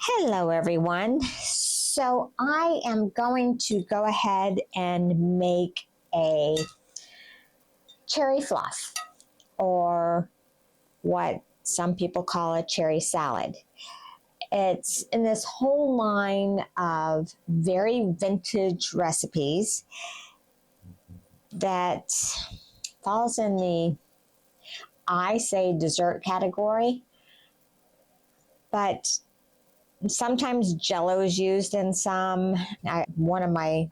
Hello, everyone. So I am going to go ahead and make a cherry fluff, or what some people call a cherry salad. It's in this whole line of very vintage recipes that falls in the, I say, dessert category, but sometimes Jello is used in some. One of my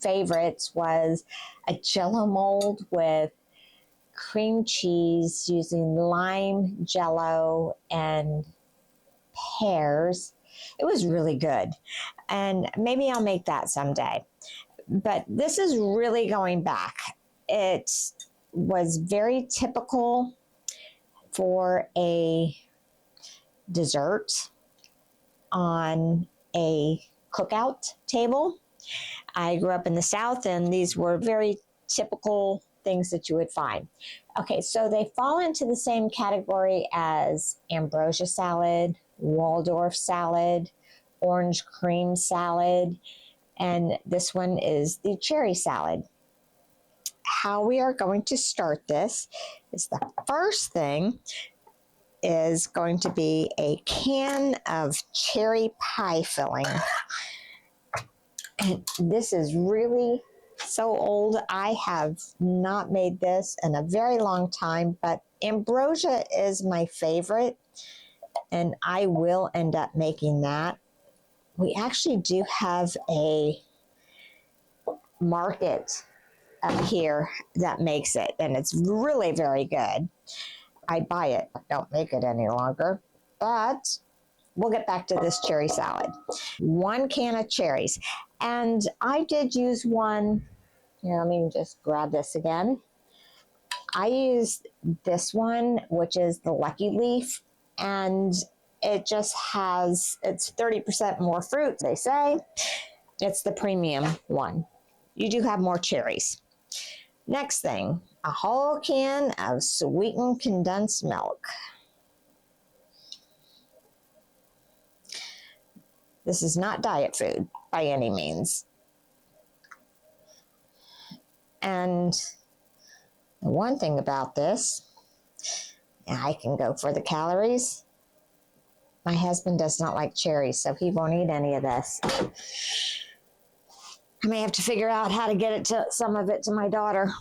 favorites was a Jello mold with cream cheese using lime Jello and pears. It was really good, and maybe I'll make that someday. But this is really going back. It was very typical for a dessert on a cookout table. I grew up in the South, and these were very typical things that you would find. Okay, so they fall into the same category as ambrosia salad, Waldorf salad, orange cream salad, and this one is the cherry salad. How we are going to start this is the first thing is going to be a can of cherry pie filling. And this is really so old. I have not made this in a very long time, but ambrosia is my favorite, and I will end up making that. We actually do have a market up here that makes it, and it's really very good. I buy it, don't make it any longer, but we'll get back to this cherry salad. 1 can of cherries, and I did use one. Here, let me just grab this again. I used this one, which is the Lucky Leaf, and it just has, it's 30% more fruit, they say. It's the premium one. You do have more cherries. Next thing, a whole can of sweetened condensed milk. This is not diet food by any means. And the one thing about this, I can go for the calories. My husband does not like cherries, so he won't eat any of this. I may have to figure out how to get it to some of it to my daughter,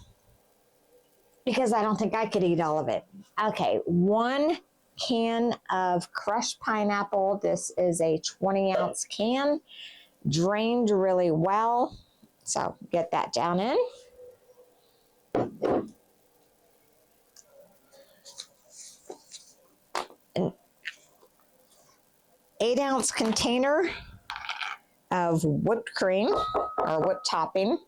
because I don't think I could eat all of it. Okay, 1 can of crushed pineapple. This is a 20-ounce can, drained really well. So get that down in. An 8-ounce container of whipped cream or whipped topping.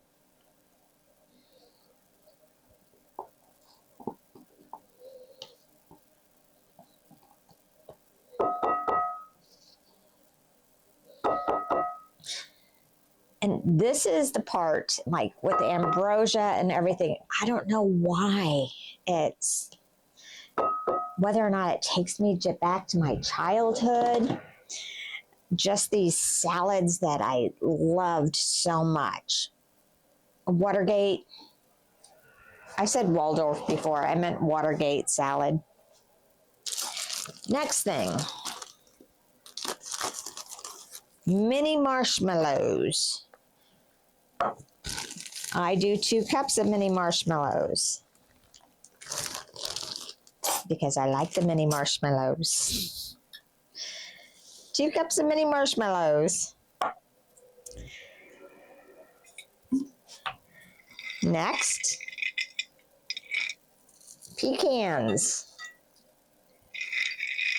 And this is the part, like with the ambrosia and everything, I don't know why it's, whether or not it takes me back to my childhood, just these salads that I loved so much. Watergate. I said Waldorf before. I meant Watergate salad. Next thing. Mini marshmallows. I do 2 cups of mini marshmallows because I like the mini marshmallows. 2 cups of mini marshmallows. Next, pecans.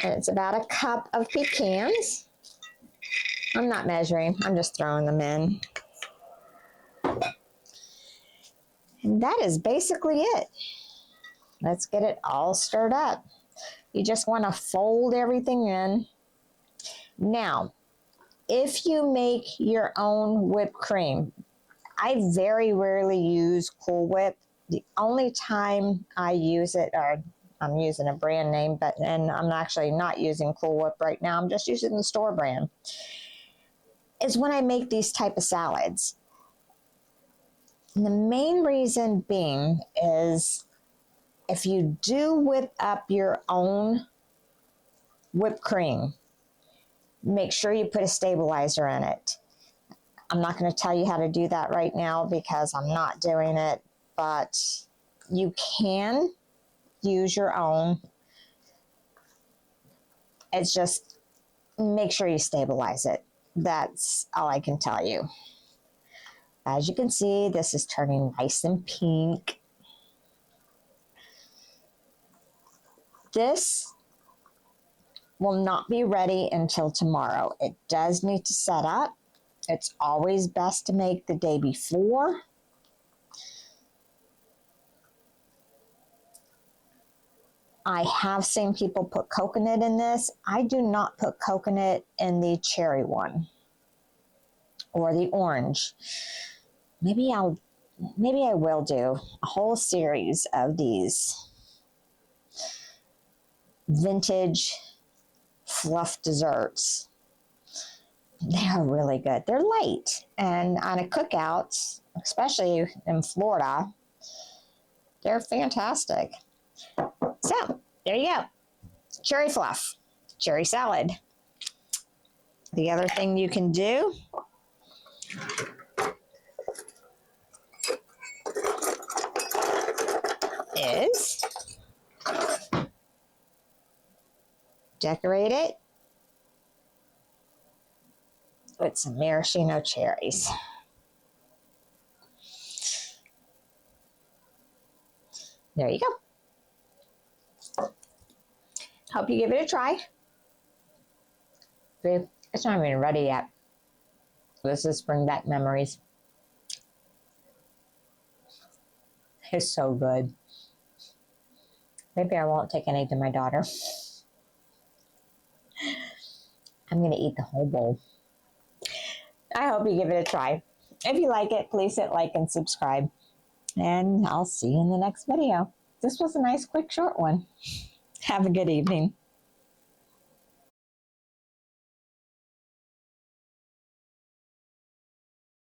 And it's about 1 cup of pecans. I'm not measuring, I'm just throwing them in. And that is basically it. Let's get it all stirred up. You just want to fold everything in. Now, if you make your own whipped cream, I very rarely use Cool Whip. The only time I use it, or I'm using a brand name, and I'm actually not using Cool Whip right now. I'm just using the store brand. Is when I make these type of salads. And the main reason being is if you do whip up your own whipped cream, make sure you put a stabilizer in it. I'm not going to tell you how to do that right now because I'm not doing it, but you can use your own. It's just make sure you stabilize it. That's all I can tell you. As you can see, this is turning nice and pink. This will not be ready until tomorrow. It does need to set up. It's always best to make the day before. I have seen people put coconut in this. I do not put coconut in the cherry one or the orange. Maybe I will do a whole series of these vintage fluff desserts. They're really good. They're light, and on a cookout, especially in Florida, they're fantastic. So there you go. Cherry fluff, cherry salad. The other thing you can do is decorate it with some maraschino cherries. There you go. Hope you give it a try. It's not even ready yet. This is bring back memories. It's so good. Maybe I won't take any to my daughter. I'm going to eat the whole bowl. I hope you give it a try. If you like it, please hit like and subscribe. And I'll see you in the next video. This was a nice, quick, short one. Have a good evening.